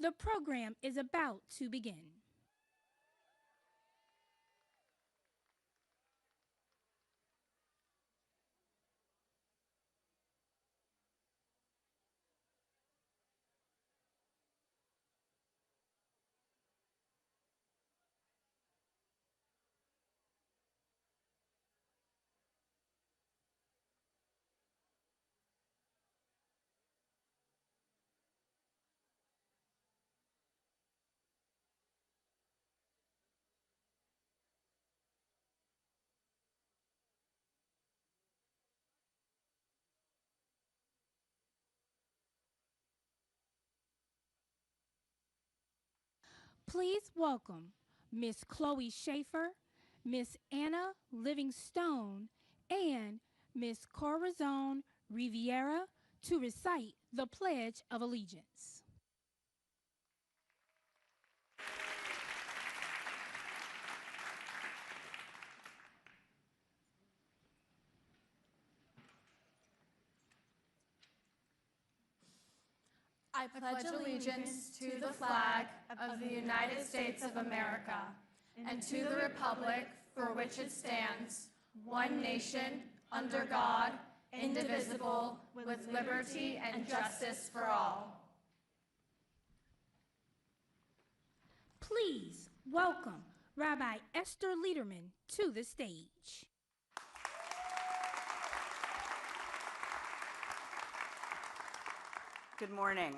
The program is about to begin. Please welcome Miss Chloe Schaefer, Miss Anna Livingstone, and Miss Corazon Riviera to recite the Pledge of Allegiance. I pledge allegiance to the flag of the United States of America and to the republic for which it stands, one nation, under God, indivisible, with liberty and justice for all. Please welcome Rabbi Esther Lederman to the stage. Good morning.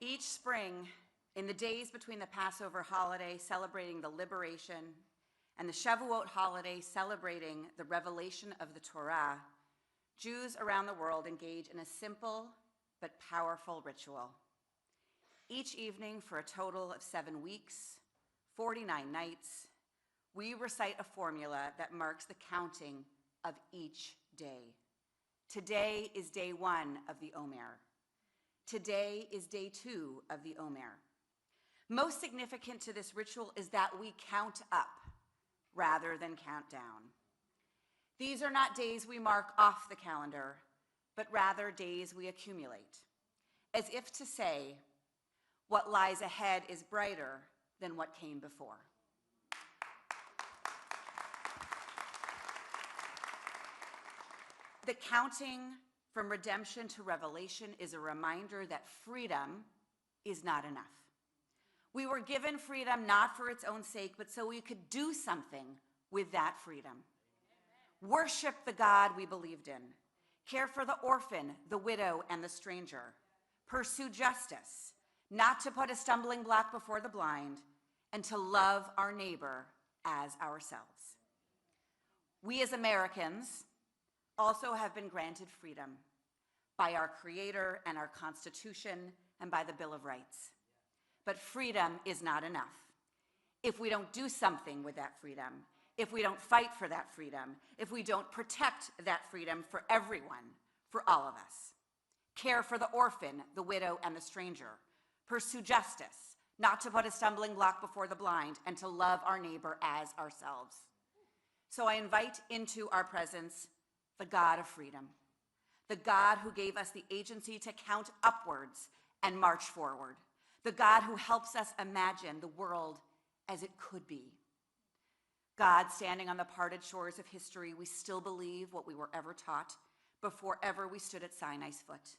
Each spring, in the days between the Passover holiday celebrating the liberation and the Shavuot holiday celebrating the revelation of the Torah, Jews around the world engage in a simple but powerful ritual. Each evening for a total of 7 weeks, 49 nights, we recite a formula that marks the counting of each day. Today is day 1 of the Omer. Today is day 2 of the Omer. Most significant to this ritual is that we count up rather than count down. These are not days we mark off the calendar, but rather days we accumulate, as if to say, what lies ahead is brighter than what came before. The counting from redemption to revelation is a reminder that freedom is not enough. We were given freedom not for its own sake, but so we could do something with that freedom. Worship the God we believed in. Care for the orphan, the widow, and the stranger. Pursue justice, not to put a stumbling block before the blind, and to love our neighbor as ourselves. We as Americans also have been granted freedom by our Creator and our Constitution and by the Bill of Rights. But freedom is not enough. If we don't do something with that freedom, if we don't fight for that freedom, if we don't protect that freedom for everyone, for all of us. Care for the orphan, the widow, and the stranger. Pursue justice, not to put a stumbling block before the blind, and to love our neighbor as ourselves. So I invite into our presence the God of freedom, the God who gave us the agency to count upwards and march forward, the God who helps us imagine the world as it could be. God, standing on the parted shores of history, we still believe what we were ever taught before ever we stood at Sinai's foot,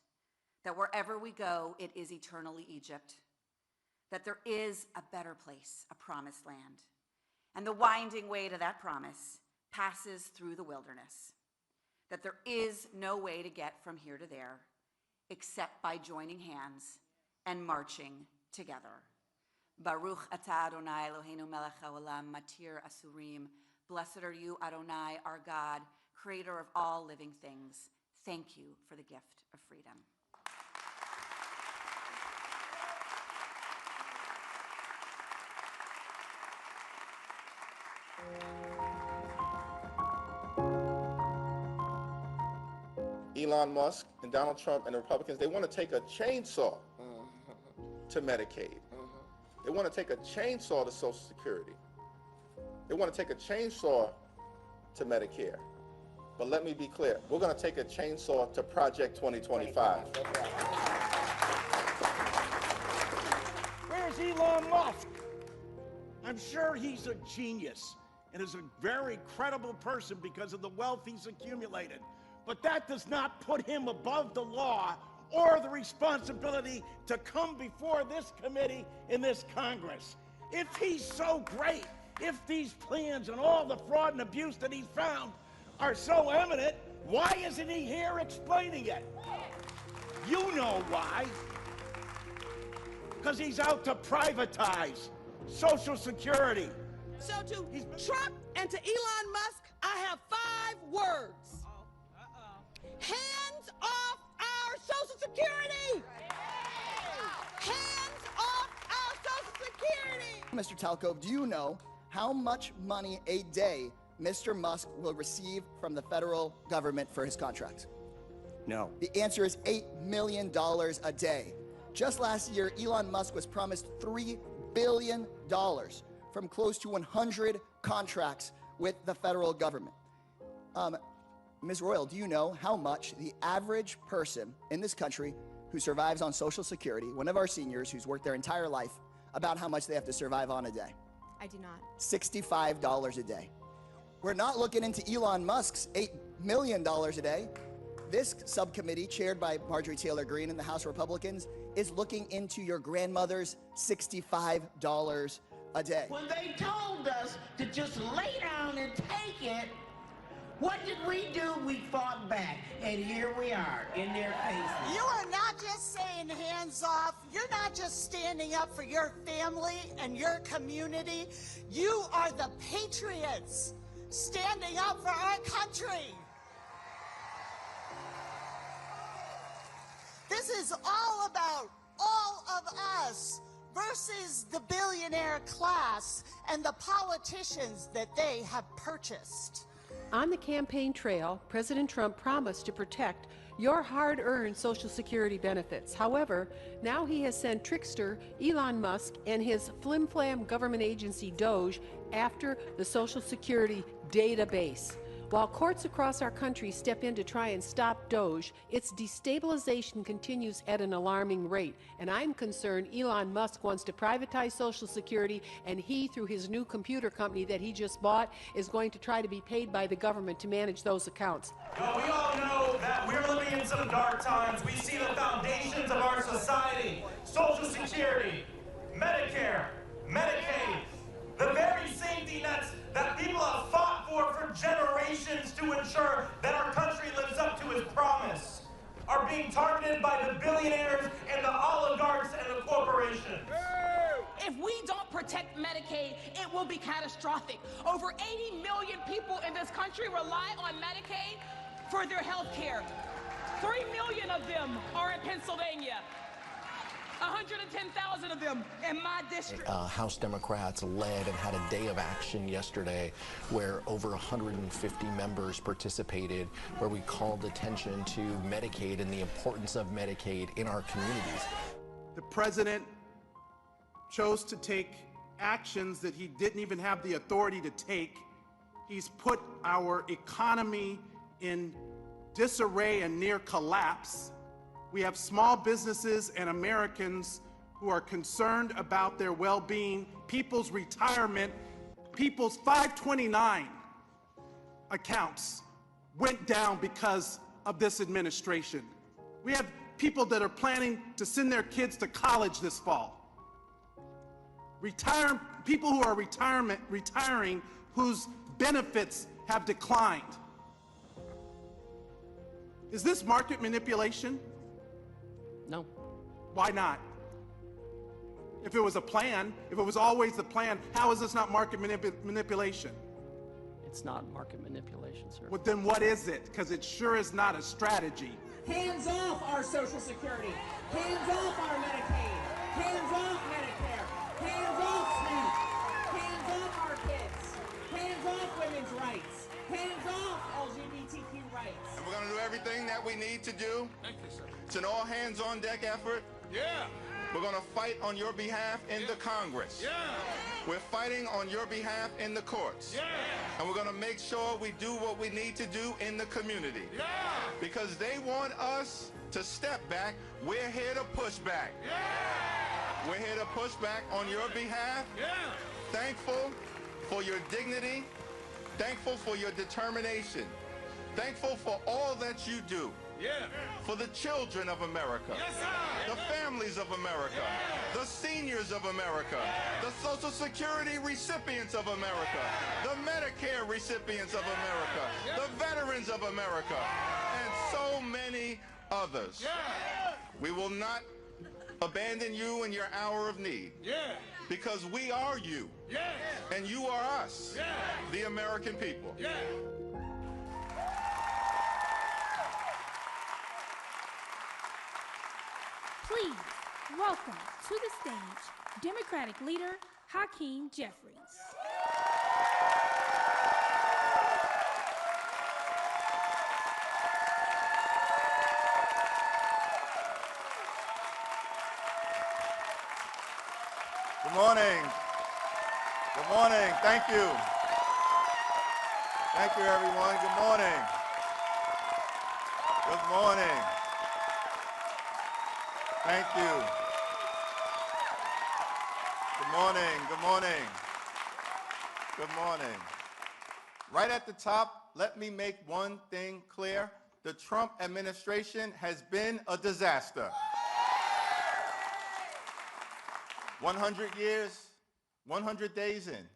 that wherever we go, it is eternally Egypt, that there is a better place, a promised land, and the winding way to that promise passes through the wilderness, that there is no way to get from here to there except by joining hands and marching together. Baruch atah Adonai Eloheinu melech haolam matir asurim. Blessed are you, Adonai, our God, creator of all living things. Thank you for the gift of freedom. Elon Musk and Donald Trump and the Republicans, they want to take a chainsaw to Medicaid. They want to take a chainsaw to Social Security. They want to take a chainsaw to Medicare. But let me be clear, we're going to take a chainsaw to Project 2025. is Elon Musk. I'm sure he's a genius and is a very credible person because of the wealth he's accumulated. But that does not put him above the law or the responsibility to come before this committee in this Congress. If he's so great, if these plans and all the fraud and abuse that he's found are so evident, why isn't he here explaining it? You know why. Because he's out to privatize Social Security. So to Trump and to Elon Musk, I have 5 words. Hands off our Social Security! Hands off our Social Security! Mr. Talco, do you know how much money a day Mr. Musk will receive from the federal government for his contract? No. The answer is $8 million a day. Just last year, Elon Musk was promised $3 billion from close to 100 contracts with the federal government. Ms. Royal, do you know how much the average person in this country who survives on Social Security, one of our seniors who's worked their entire life, about how much they have to survive on a day? I do not. $65 a day. We're not looking into Elon Musk's $8 million a day. This subcommittee, chaired by Marjorie Taylor Greene and the House Republicans, is looking into your grandmother's $65 a day. When they told us to just lay down and take it, what did we do? We fought back, and here we are in their faces. You are not just saying hands off. You're not just standing up for your family and your community. You are the patriots standing up for our country. This is all about all of us versus the billionaire class and the politicians that they have purchased. On the campaign trail, President Trump promised to protect your hard-earned Social Security benefits. However, now he has sent trickster Elon Musk and his flim-flam government agency DOGE after the Social Security database. While courts across our country step in to try and stop DOGE, its destabilization continues at an alarming rate. And I'm concerned Elon Musk wants to privatize Social Security, and he, through his new computer company that he just bought, is going to try to be paid by the government to manage those accounts. Well, we all know that we're living in some dark times. We see the foundations of our society: Social Security, Medicare, Medicaid, the very safety nets that people have fought for generations to ensure that our country lives up to its promise, are being targeted by the billionaires and the oligarchs and the corporations. If we don't protect Medicaid, it will be catastrophic. Over 80 million people in this country rely on Medicaid for their health care. 3 million of them are in Pennsylvania. 110,000 of them in my district. House Democrats led and had a day of action yesterday where over 150 members participated, where we called attention to Medicaid and the importance of Medicaid in our communities. The president chose to take actions that he didn't even have the authority to take. He's put our economy in disarray and near collapse. We have small businesses and Americans who are concerned about their well-being, people's retirement, people's 529 accounts went down because of this administration. We have people that are planning to send their kids to college this fall. People who are retiring whose benefits have declined. Is this market manipulation? No. Why not? If it was a plan, if it was always the plan, how is this not market manipulation? It's not market manipulation, sir. Well, then what is it? Because it sure is not a strategy. Hands off our Social Security. Hands off our Medicaid. Hands off Medicare. Hands off SNAP. Hands off our kids. Hands off women's rights. Hands off LGBTQ rights. And we're going to do everything that we need to do. Thank you, sir. It's an all-hands-on-deck effort. Yeah. We're going to fight on your behalf in the Congress. Yeah. We're fighting on your behalf in the courts. Yeah. And we're going to make sure we do what we need to do in the community. Yeah. Because they want us to step back. We're here to push back. Yeah. We're here to push back on your behalf. Thankful for your dignity. Thankful for your determination. Thankful for all that you do. For the children of America. The families of America. The seniors of America. The Social Security recipients of America. The Medicare recipients of America. The veterans of America. And so many others. We will not abandon you in your hour of need. Because we are you. And you are us. The American people. Please welcome to the stage Democratic leader Hakeem Jeffries. Good morning. Good morning. Thank you. Thank you, everyone. Good morning. Good morning. Thank you. Good morning. Good morning. Good morning. Right at the top, let me make one thing clear. The Trump administration has been a disaster. 100 years, 100 days in,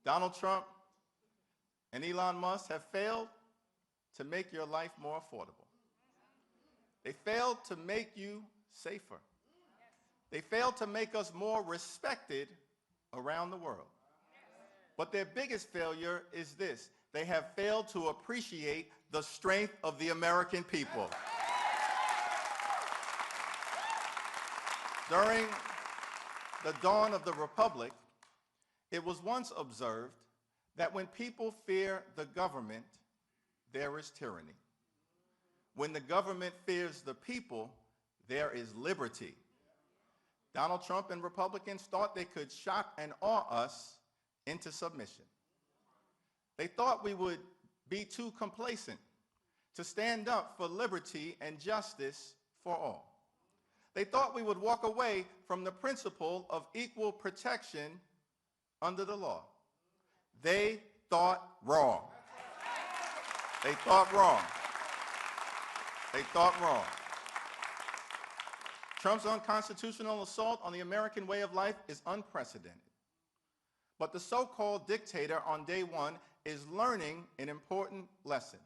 Donald Trump and Elon Musk have failed to make your life more affordable. They failed to make you safer. They failed to make us more respected around the world. But their biggest failure is this: they have failed to appreciate the strength of the American people. During the dawn of the Republic, it was once observed that when people fear the government, there is tyranny. When the government fears the people, there is liberty. Donald Trump and Republicans thought they could shock and awe us into submission. They thought we would be too complacent to stand up for liberty and justice for all. They thought we would walk away from the principle of equal protection under the law. They thought wrong. They thought wrong. They thought wrong. Trump's unconstitutional assault on the American way of life is unprecedented. But the so-called dictator on day one is learning an important lesson.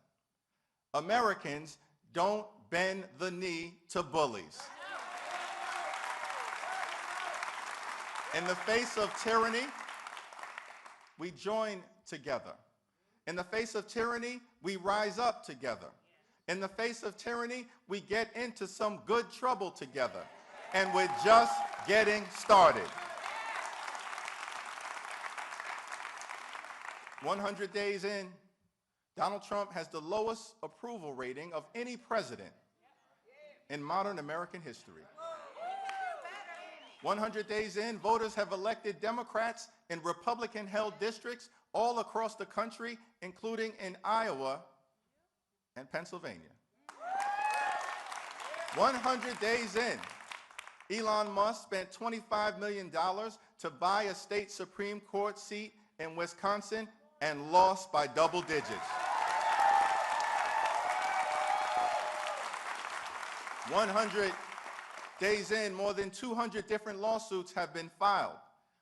Americans don't bend the knee to bullies. In the face of tyranny, we join together. In the face of tyranny, we rise up together. In the face of tyranny, we get into some good trouble together. And we're just getting started. 100 days in, Donald Trump has the lowest approval rating of any president in modern American history. 100 days in, voters have elected Democrats in Republican-held districts all across the country, including in Iowa and Pennsylvania. 100 days in, Elon Musk spent $25 million to buy a state Supreme Court seat in Wisconsin and lost by double digits. 100 days in, more than 200 different lawsuits have been filed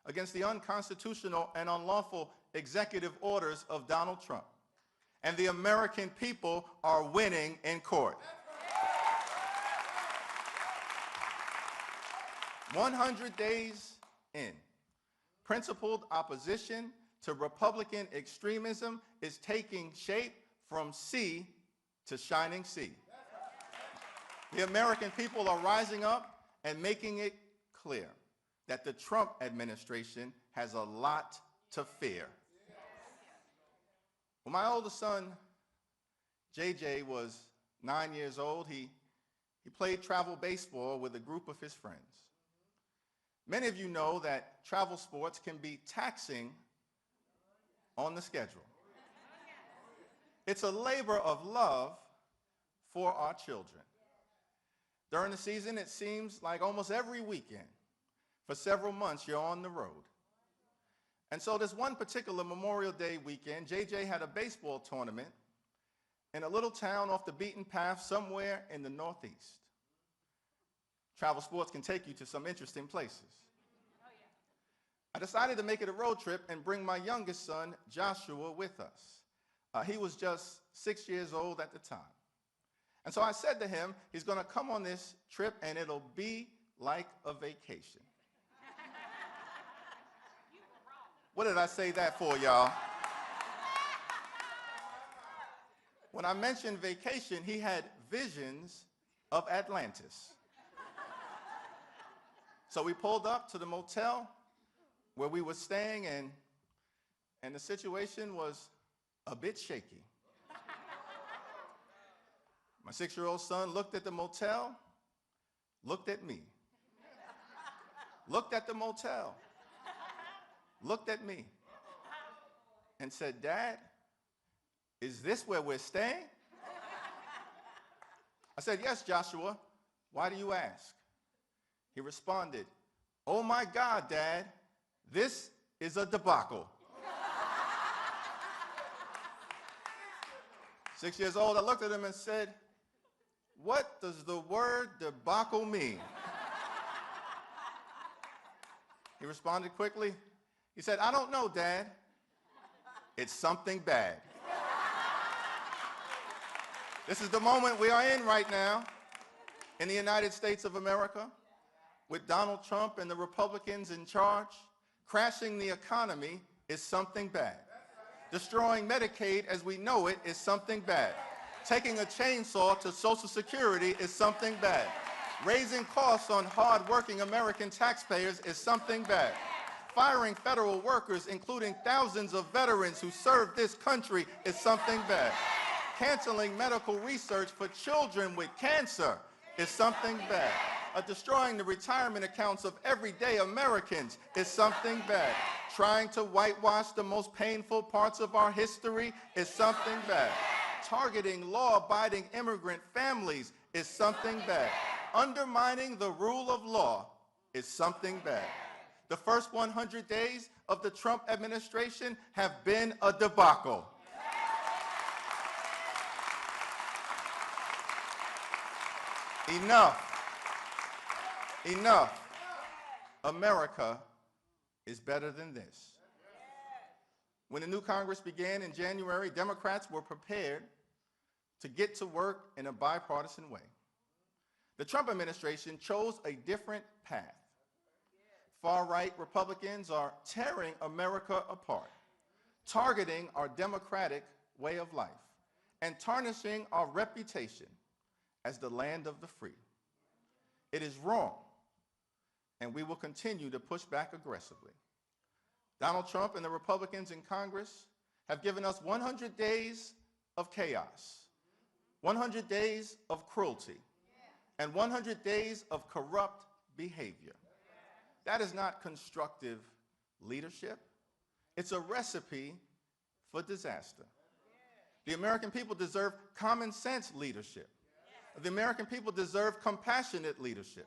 against the unconstitutional and unlawful executive orders of Donald Trump. And the American people are winning in court. 100 days in, principled opposition to Republican extremism is taking shape from sea to shining sea. The American people are rising up and making it clear that the Trump administration has a lot to fear. When my oldest son, JJ, was 9 years old, he played travel baseball with a group of his friends. Many of you know that travel sports can be taxing on the schedule. It's a labor of love for our children. During the season, it seems like almost every weekend, for several months, you're on the road. And so this one particular Memorial Day weekend, JJ had a baseball tournament in a little town off the beaten path somewhere in the Northeast. Travel sports can take you to some interesting places. I decided to make it a road trip and bring my youngest son, Joshua, with us. He was just 6 years old at the time. And so I said to him, he's going to come on this trip and it'll be like a vacation. What did I say that for, y'all? When I mentioned vacation, he had visions of Atlantis. So we pulled up to the motel where we were staying, and the situation was a bit shaky. My 6-year-old son looked at the motel, looked at me, looked at the motel, looked at me, and said, "Dad, is this where we're staying?" I said, "Yes, Joshua. Why do you ask?" He responded, "Oh my God, Dad, this is a debacle." 6 years old, I looked at him and said, "What does the word debacle mean?" He responded quickly. He said, "I don't know, Dad. It's something bad." This is the moment we are in right now in the United States of America, with Donald Trump and the Republicans in charge. Crashing the economy is something bad. Destroying Medicaid as we know it is something bad. Taking a chainsaw to Social Security is something bad. Raising costs on hard-working American taxpayers is something bad. Firing federal workers, including thousands of veterans who served this country, is something bad. Canceling medical research for children with cancer is something bad. Destroying the retirement accounts of everyday Americans is something bad. Trying to whitewash the most painful parts of our history is something bad. Targeting law-abiding immigrant families is something bad. Undermining the rule of law is something bad. The first 100 days of the Trump administration have been a debacle. Enough. Enough. America is better than this. When the new Congress began in January, Democrats were prepared to get to work in a bipartisan way. The Trump administration chose a different path. Far-right Republicans are tearing America apart, targeting our democratic way of life, and tarnishing our reputation as the land of the free. It is wrong, and we will continue to push back aggressively. Donald Trump and the Republicans in Congress have given us 100 days of chaos, 100 days of cruelty, and 100 days of corrupt behavior. That is not constructive leadership. It's a recipe for disaster. The American people deserve common sense leadership. The American people deserve compassionate leadership.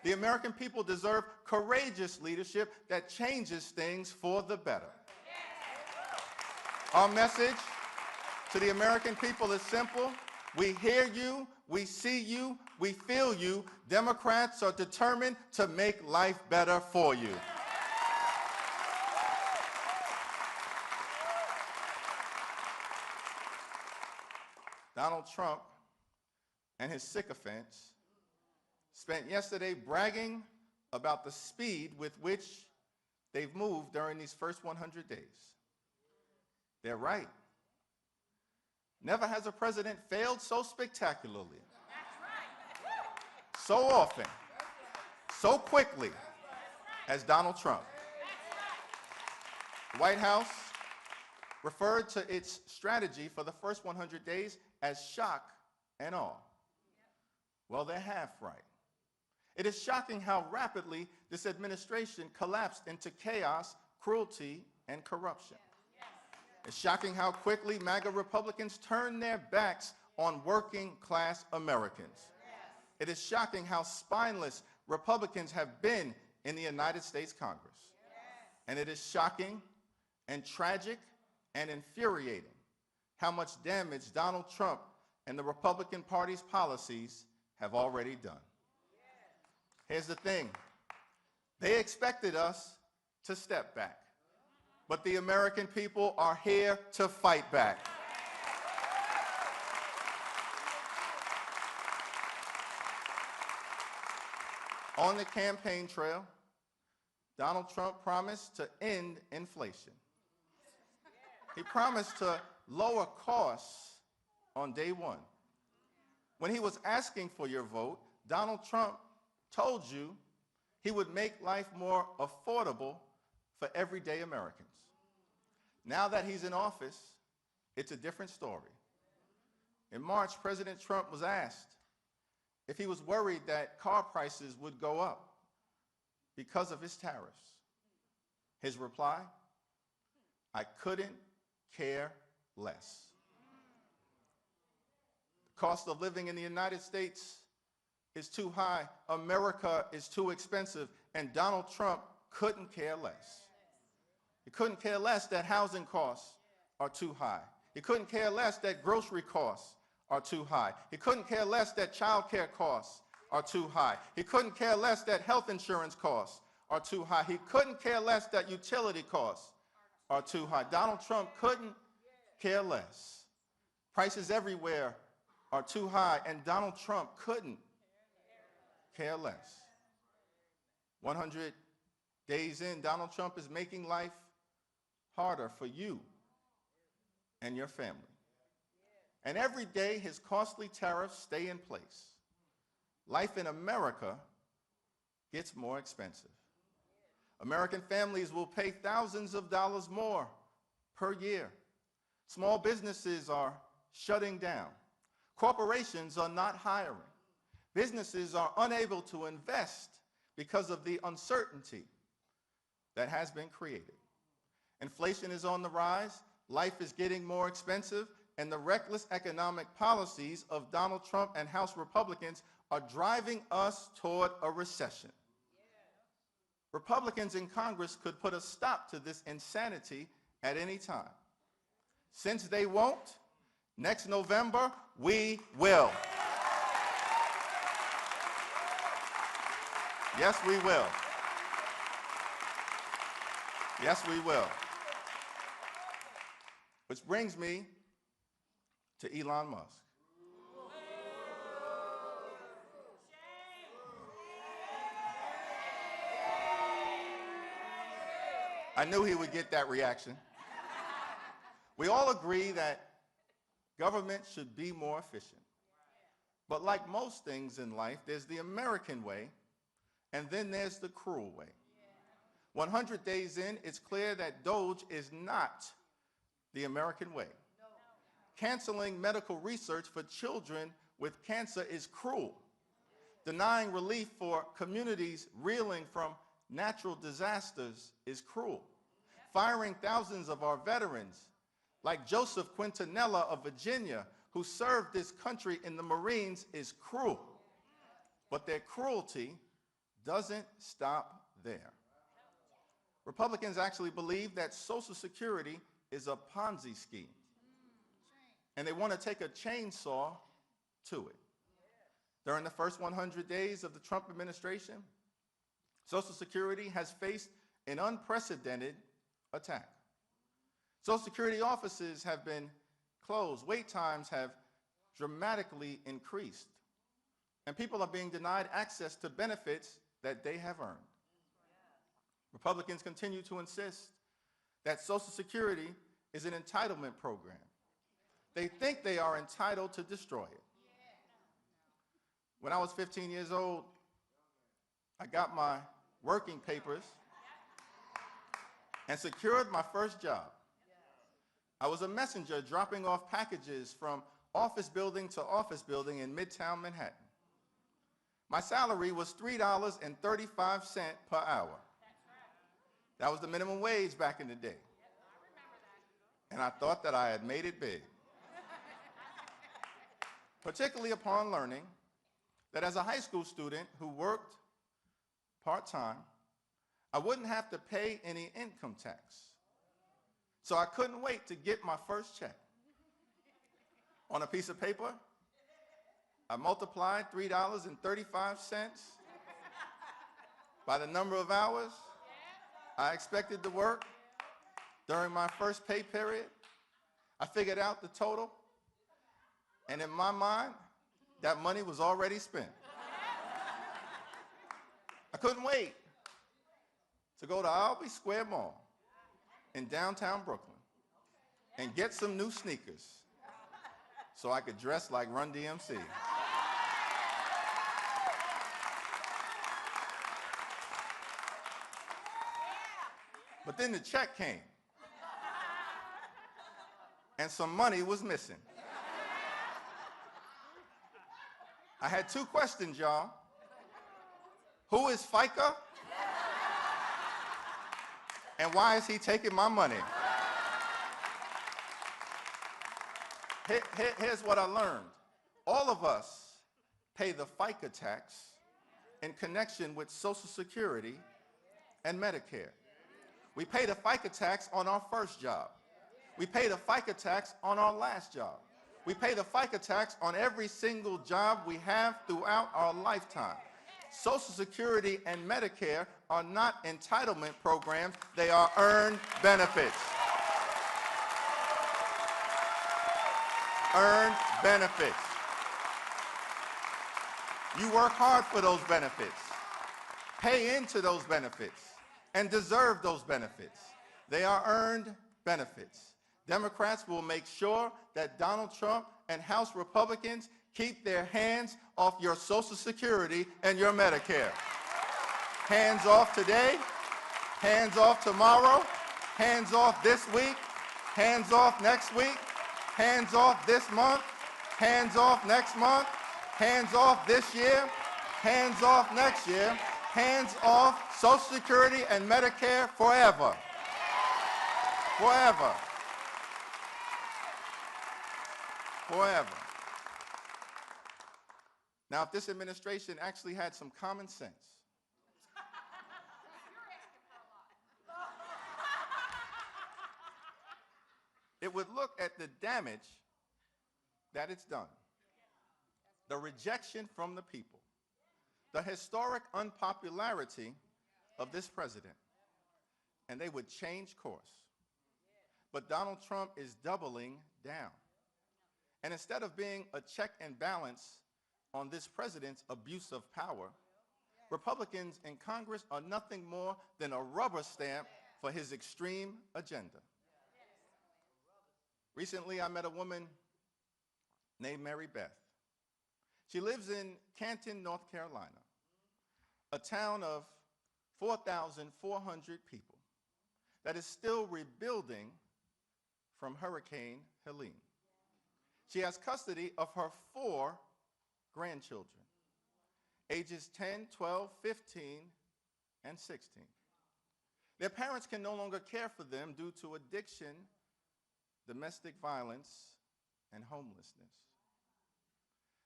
The American people deserve courageous leadership that changes things for the better. Our message to the American people is simple. We hear you, we see you, we feel you. Democrats are determined to make life better for you. Donald Trump and his sycophants spent yesterday bragging about the speed with which they've moved during these first 100 days. They're right. Never has a president failed so spectacularly, so often, so quickly as Donald Trump. The White House referred to its strategy for the first 100 days as shock and awe. Well, they're half right. It is shocking how rapidly this administration collapsed into chaos, cruelty, and corruption. It's shocking how quickly MAGA Republicans turned their backs on working-class Americans. It is shocking how spineless Republicans have been in the United States Congress. And it is shocking and tragic and infuriating how much damage Donald Trump and the Republican Party's policies have already done. Here's the thing. They expected us to step back, but the American people are here to fight back. On the campaign trail, Donald Trump promised to end inflation. He promised to lower costs on day one. When he was asking for your vote, Donald Trump told you he would make life more affordable for everyday Americans. Now that he's in office, it's a different story. In March, President Trump was asked if he was worried that car prices would go up because of his tariffs. His reply, I couldn't care less. The cost of living in the United States is too high, America is too expensive, and Donald Trump couldn't care less. He couldn't care less that housing costs are too high. He couldn't care less that grocery costs are too high. He couldn't care less that child care costs are too high. He couldn't care less that health insurance costs are too high. He couldn't care less that utility costs are too high. Donald Trump couldn't care less. Prices everywhere are too high, and Donald Trump couldn't care less. 100 days in, Donald Trump is making life harder for you and your family. And every day, his costly tariffs stay in place. Life in America gets more expensive. American families will pay thousands of dollars more per year. Small businesses are shutting down. Corporations are not hiring. Businesses are unable to invest because of the uncertainty that has been created. Inflation is on the rise, life is getting more expensive, and the reckless economic policies of Donald Trump and House Republicans are driving us toward a recession. Republicans in Congress could put a stop to this insanity at any time. Since they won't, next November, we will. Yes, we will. Yes, we will. Which brings me to Elon Musk. I knew he would get that reaction. We all agree that government should be more efficient. But like most things in life, there's the American way, and then there's the cruel way. 100 days in, it's clear that DOGE is not the American way. Canceling medical research for children with cancer is cruel. Denying relief for communities reeling from natural disasters is cruel. Firing thousands of our veterans, like Joseph Quintanilla of Virginia, who served this country in the Marines, is cruel. But their cruelty doesn't stop there. Republicans actually believe that Social Security is a Ponzi scheme, and they want to take a chainsaw to it. During the first 100 days of the Trump administration, Social Security has faced an unprecedented attack. Social Security offices have been closed, wait times have dramatically increased, and people are being denied access to benefits that they have earned. Republicans continue to insist that Social Security is an entitlement program. They think they are entitled to destroy it. When I was 15 years old, I got my working papers and secured my first job. I was a messenger dropping off packages from office building to office building in Midtown Manhattan. My salary was $3.35 per hour. That was the minimum wage back in the day. And I thought that I had made it big. Particularly upon learning that as a high school student who worked part-time, I wouldn't have to pay any income tax. So I couldn't wait to get my first check. On a piece of paper, I multiplied $3.35 by the number of hours I expected to work during my first pay period. I figured out the total, and in my mind, that money was already spent. I couldn't wait to go to Albee Square Mall in downtown Brooklyn and get some new sneakers so I could dress like Run DMC. But then the check came, and some money was missing. I had two questions, y'all. Who is FICA? And why is he taking my money? Here's what I learned. All of us pay the FICA tax in connection with Social Security and Medicare. We pay the FICA tax on our first job. We pay the FICA tax on our last job. We pay the FICA tax on every single job we have throughout our lifetime. Social Security and Medicare are not entitlement programs, they are earned benefits. Earned benefits. You work hard for those benefits, pay into those benefits, and deserve those benefits. They are earned benefits. Democrats will make sure that Donald Trump and House Republicans keep their hands off your Social Security and your Medicare. Hands off today, hands off tomorrow, hands off this week, hands off next week, hands off this month, hands off next month, hands off this year, hands off next year, hands off Social Security and Medicare forever. Forever. Forever. Now, if this administration actually had some common sense, it would look at the damage that it's done, the rejection from the people, the historic unpopularity of this president, and they would change course. But Donald Trump is doubling down. And instead of being a check and balance on this president's abuse of power, Republicans in Congress are nothing more than a rubber stamp for his extreme agenda. Recently, I met a woman named Mary Beth. She lives in Canton, North Carolina, a town of 4,400 people that is still rebuilding from Hurricane Helene. She has custody of her 4 grandchildren, ages 10, 12, 15, and 16. Their parents can no longer care for them due to addiction, domestic violence, and homelessness.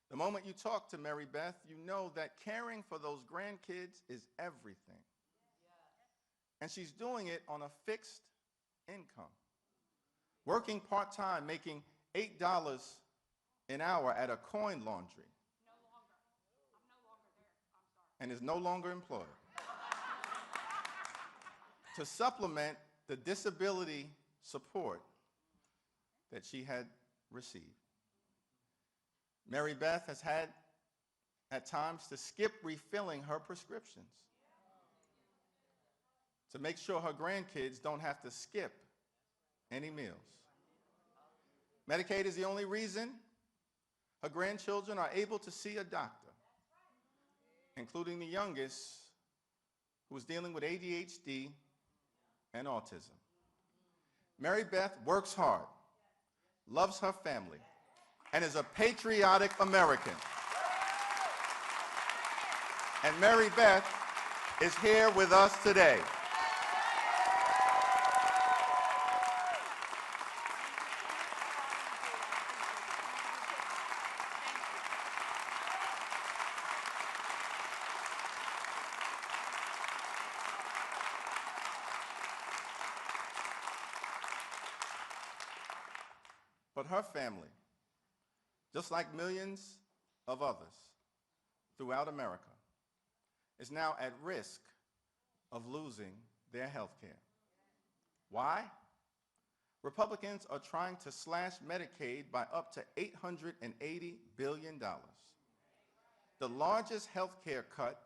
The moment you talk to Mary Beth, you know that caring for those grandkids is everything. And she's doing it on a fixed income, working part-time, making $8 an hour at a coin laundry. No longer. I'm no longer there. I'm sorry. And is no longer employed. To supplement the disability support that she had received. Mary Beth has had, at times, to skip refilling her prescriptions to make sure her grandkids don't have to skip any meals. Medicaid is the only reason her grandchildren are able to see a doctor, including the youngest, who is dealing with ADHD and autism. Mary Beth works hard, loves her family, and is a patriotic American. And Mary Beth is here with us today. But her family, just like millions of others throughout America, is now at risk of losing their health care. Why? Republicans are trying to slash Medicaid by up to $880 billion, the largest health care cut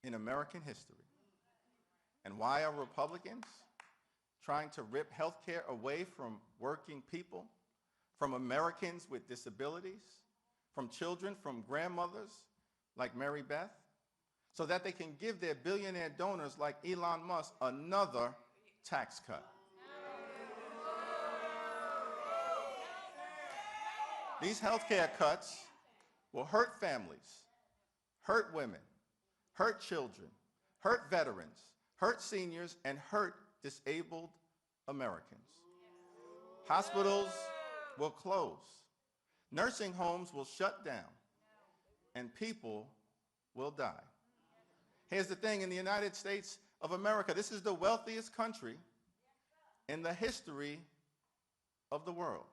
in American history. And why are Republicans trying to rip health care away from working people, from Americans with disabilities, from children, from grandmothers like Mary Beth, so that they can give their billionaire donors like Elon Musk another tax cut? These health care cuts will hurt families, hurt women, hurt children, hurt veterans, hurt seniors, and hurt disabled Americans. Hospitals will close, nursing homes will shut down, and people will die. Here's the thing, in the United States of America, this is the wealthiest country in the history of the world.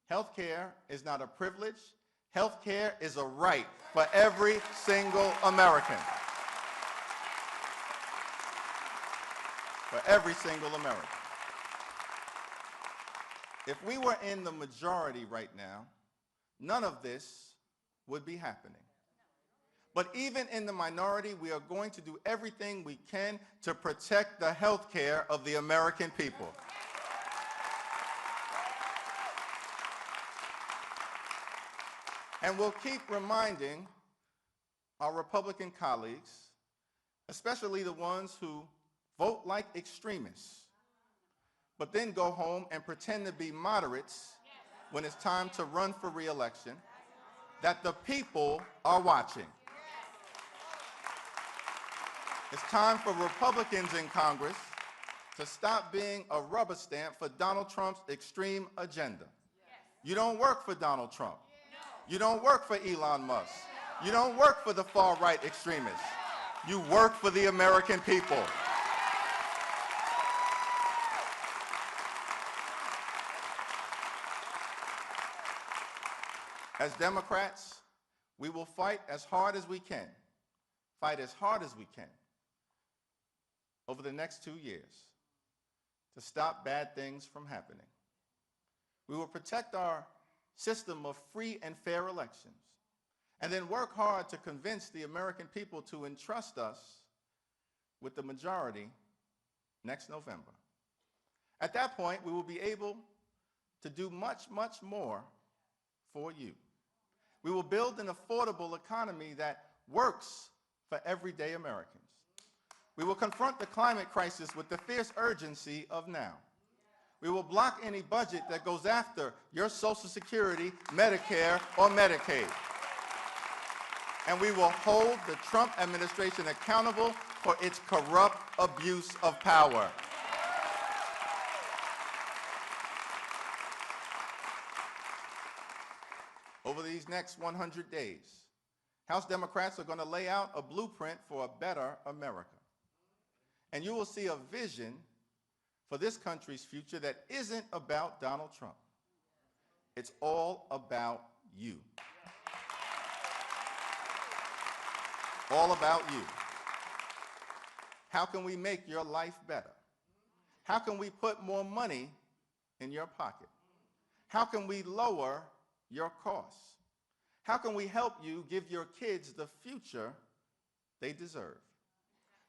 Healthcare is not a privilege. Healthcare is a right for every single American. For every single American. If we were in the majority right now, none of this would be happening. But even in the minority, we are going to do everything we can to protect the health care of the American people. And we'll keep reminding our Republican colleagues, especially the ones who vote like extremists, but then go home and pretend to be moderates when it's time to run for re-election, that the people are watching. It's time for Republicans in Congress to stop being a rubber stamp for Donald Trump's extreme agenda. You don't work for Donald Trump. You don't work for Elon Musk. You don't work for the far-right extremists. You work for the American people. As Democrats, we will fight as hard as we can, over the next 2 years to stop bad things from happening. We will protect our system of free and fair elections, and then work hard to convince the American people to entrust us with the majority next November. At that point, we will be able to do much, much more for you. We will build an affordable economy that works for everyday Americans. We will confront the climate crisis with the fierce urgency of now. We will block any budget that goes after your Social Security, Medicare, or Medicaid. And we will hold the Trump administration accountable for its corrupt abuse of power. Over these next 100 days, House Democrats are going to lay out a blueprint for a better America. And you will see a vision for this country's future that isn't about Donald Trump. It's all about you. All about you. How can we make your life better? How can we put more money in your pocket? How can we lower your costs? How can we help you give your kids the future they deserve?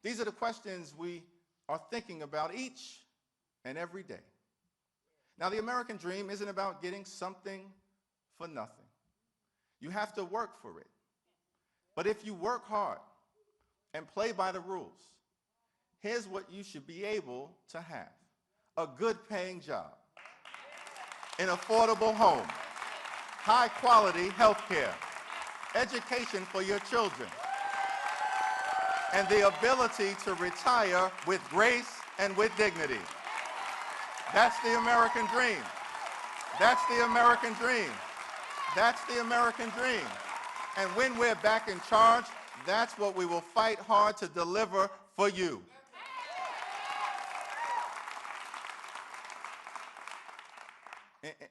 These are the questions we are thinking about each and every day. Now, the American dream isn't about getting something for nothing. You have to work for it. But if you work hard and play by the rules, here's what you should be able to have: a good paying job, an affordable home, high quality health care, education for your children, and the ability to retire with grace and with dignity. That's the American dream. That's the American dream. That's the American dream. And when we're back in charge, that's what we will fight hard to deliver for you.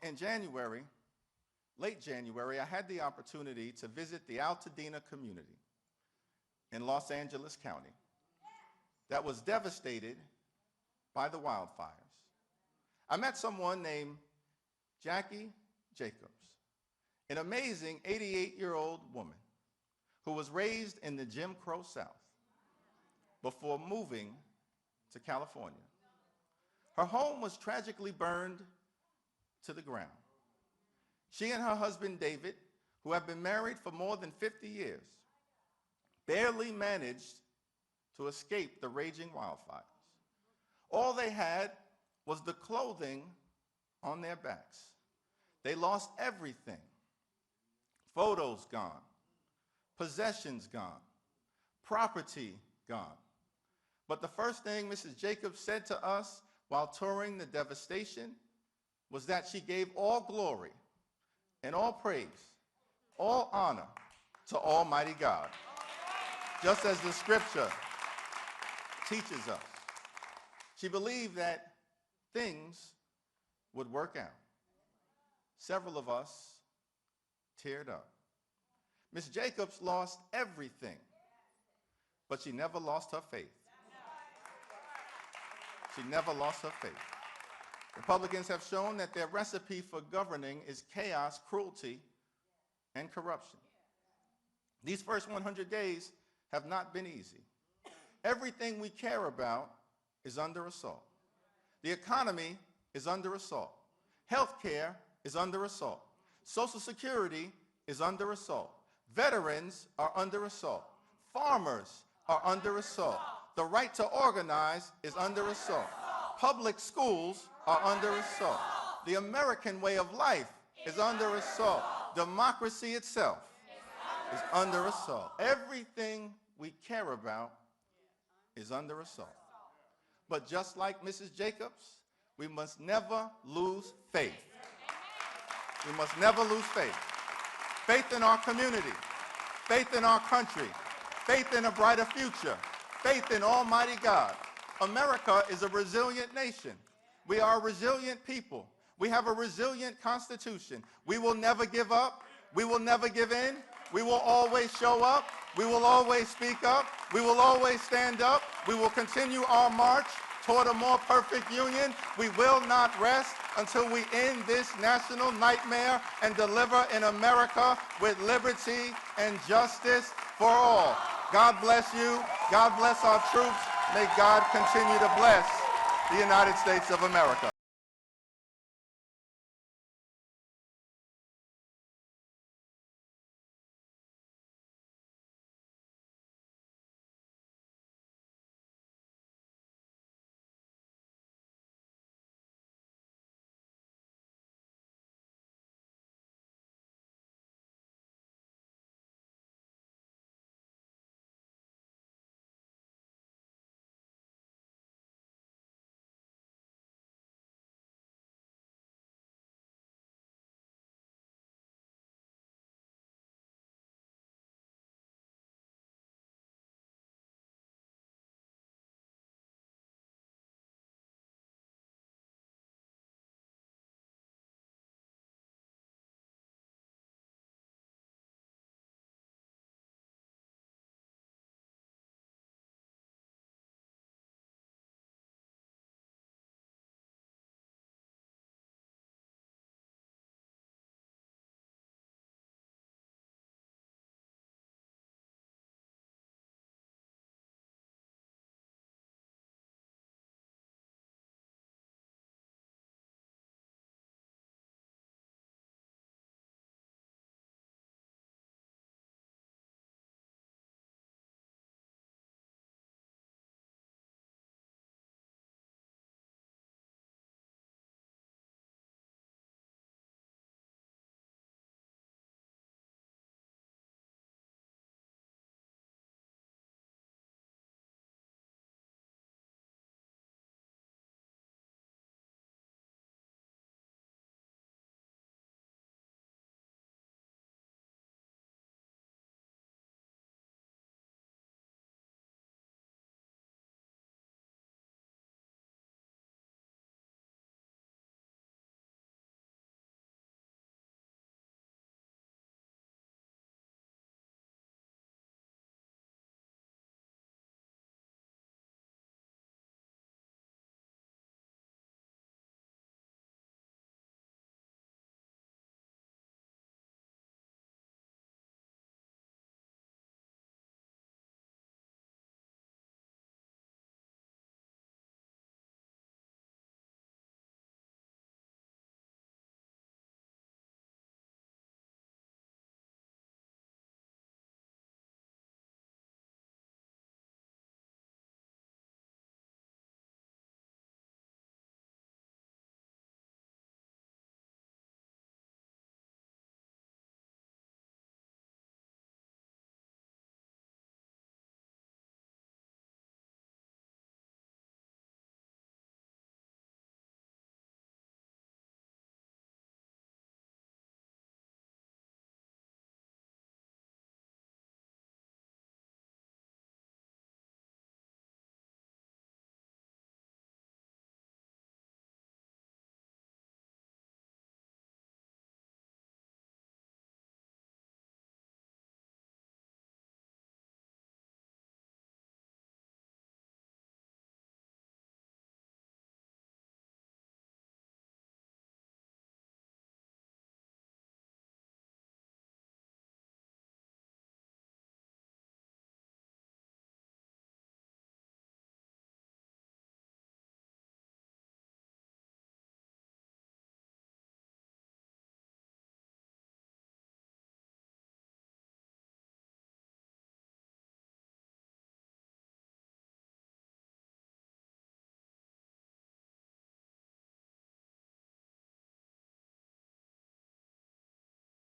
In January, late January, I had the opportunity to visit the Altadena community in Los Angeles County that was devastated by the wildfires. I met someone named Jackie Jacobs, an amazing 88-year-old woman who was raised in the Jim Crow South before moving to California. Her home was tragically burned to the ground. She and her husband, David, who have been married for more than 50 years, barely managed to escape the raging wildfires. All they had was the clothing on their backs. They lost everything. Photos gone, possessions gone, property gone. But the first thing Mrs. Jacobs said to us while touring the devastation was that she gave all glory and all praise, all honor to Almighty God, just as the scripture teaches us. She believed that things would work out. Several of us teared up. Miss Jacobs lost everything, but she never lost her faith. She never lost her faith. Republicans have shown that their recipe for governing is chaos, cruelty, and corruption. These first 100 days have not been easy. Everything we care about is under assault. The economy is under assault. Healthcare is under assault. Social Security is under assault. Veterans are under assault. Farmers are under assault. The right to organize is under assault. Public schools are under assault. The American way of life is under assault. Democracy itself is under assault. Everything we care about is under assault. But just like Mrs. Jacobs, we must never lose faith. We must never lose faith. Faith in our community, faith in our country, faith in a brighter future, faith in Almighty God. America is a resilient nation. We are a resilient people. We have a resilient Constitution. We will never give up. We will never give in. We will always show up. We will always speak up. We will always stand up. We will continue our march toward a more perfect union. We will not rest until we end this national nightmare and deliver an America with liberty and justice for all. God bless you. God bless our troops. May God continue to bless the United States of America.